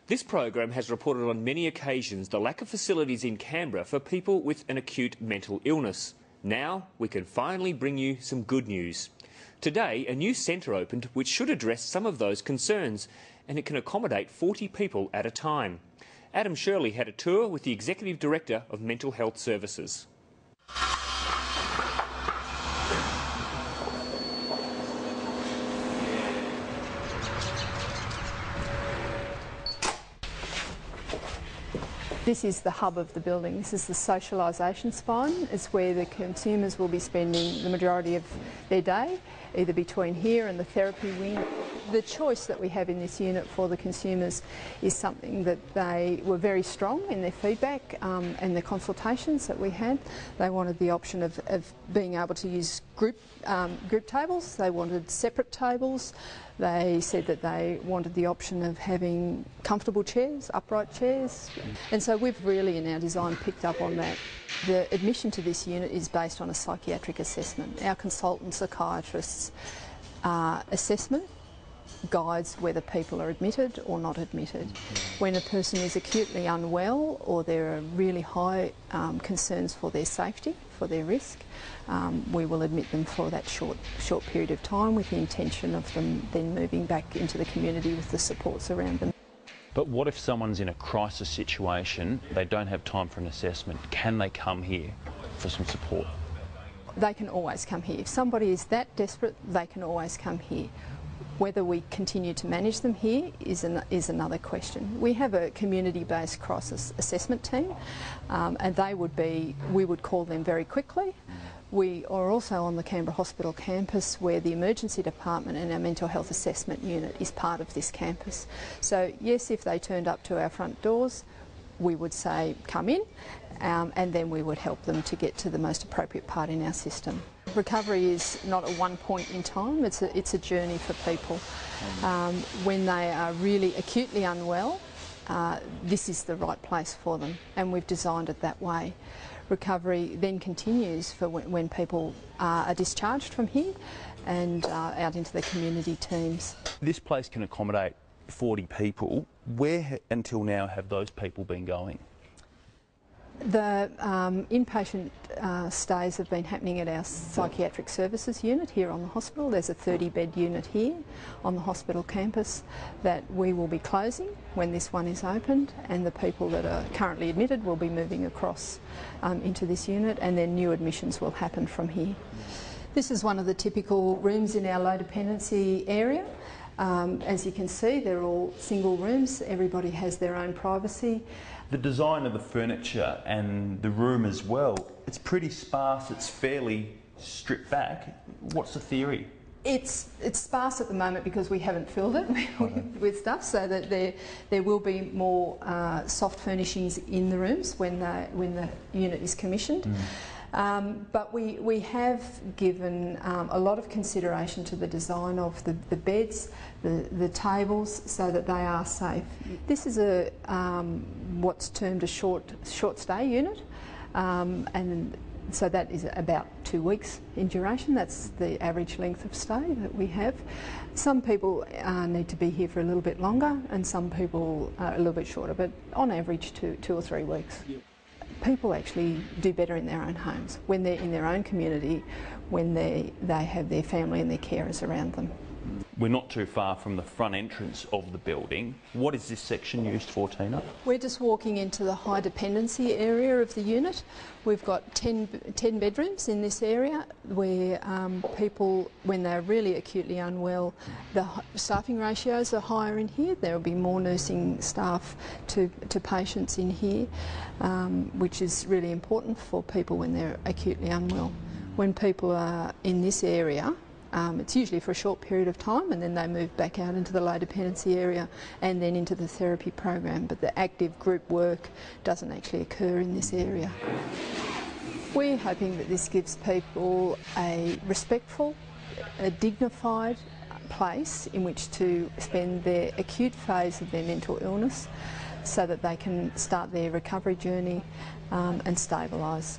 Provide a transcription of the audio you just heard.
This program has reported on many occasions the lack of facilities in Canberra for people with an acute mental illness. Now we can finally bring you some good news. Today, a new centre opened which should address some of those concerns, and it can accommodate 40 people at a time. Adam Shirley had a tour with the Executive Director of Mental Health Services. This is the hub of the building. This is the socialisation spine. It's where the consumers will be spending the majority of their day, either between here and the therapy wing. The choice that we have in this unit for the consumers is something that they were very strong in their feedback and the consultations that we had. They wanted the option of being able to use group tables. They wanted separate tables. They said that they wanted the option of having comfortable chairs, upright chairs. And so we've really in our design picked up on that. The admission to this unit is based on a psychiatric assessment. Our consultant psychiatrists' assessment guides whether people are admitted or not admitted. When a person is acutely unwell or there are really high concerns for their safety, for their risk, we will admit them for that short period of time with the intention of them then moving back into the community with the supports around them. But what if someone's in a crisis situation, they don't have time for an assessment? Can they come here for some support? They can always come here. If somebody is that desperate, they can always come here. Whether we continue to manage them here is another question. We have a community-based crisis assessment team, and we would call them very quickly. We are also on the Canberra Hospital campus where the emergency department and our mental health assessment unit is part of this campus. So yes, if they turned up to our front doors, we would say come in, and then we would help them to get to the most appropriate part in our system. Recovery is not a one point in time, it's a journey for people. When they are really acutely unwell, this is the right place for them, and we've designed it that way. Recovery then continues for when people are discharged from here and out into the community teams. This place can accommodate 40 people. Where until now have those people been going? The inpatient stays have been happening at our psychiatric services unit here on the hospital. There's a 30-bed unit here on the hospital campus that we will be closing when this one is opened, and the people that are currently admitted will be moving across into this unit, and then new admissions will happen from here. This is one of the typical rooms in our low dependency area. As you can see, they're all single rooms. Everybody has their own privacy. The design of the furniture and the room as well, it's pretty sparse, it's fairly stripped back. What's the theory? It's sparse at the moment because we haven't filled it with stuff, so that there will be more soft furnishings in the rooms when the unit is commissioned. But we have given a lot of consideration to the design of the beds, the tables, so that they are safe. This is what's termed a short stay unit, and so that is about 2 weeks in duration. That's the average length of stay that we have. Some people need to be here for a little bit longer, and some people a little bit shorter, but on average 2 or 3 weeks. Yep. People actually do better in their own homes, when they're in their own community, when they have their family and their carers around them. We're not too far from the front entrance of the building. What is this section used for, Tina? We're just walking into the high dependency area of the unit. We've got 10 bedrooms in this area where people, when they're really acutely unwell, the staffing ratios are higher in here. There will be more nursing staff to patients in here, which is really important for people when they're acutely unwell. When people are in this area, it's usually for a short period of time, and then they move back out into the low dependency area and then into the therapy program, but the active group work doesn't actually occur in this area. We're hoping that this gives people a respectful, a dignified place in which to spend their acute phase of their mental illness, so that they can start their recovery journey and stabilise.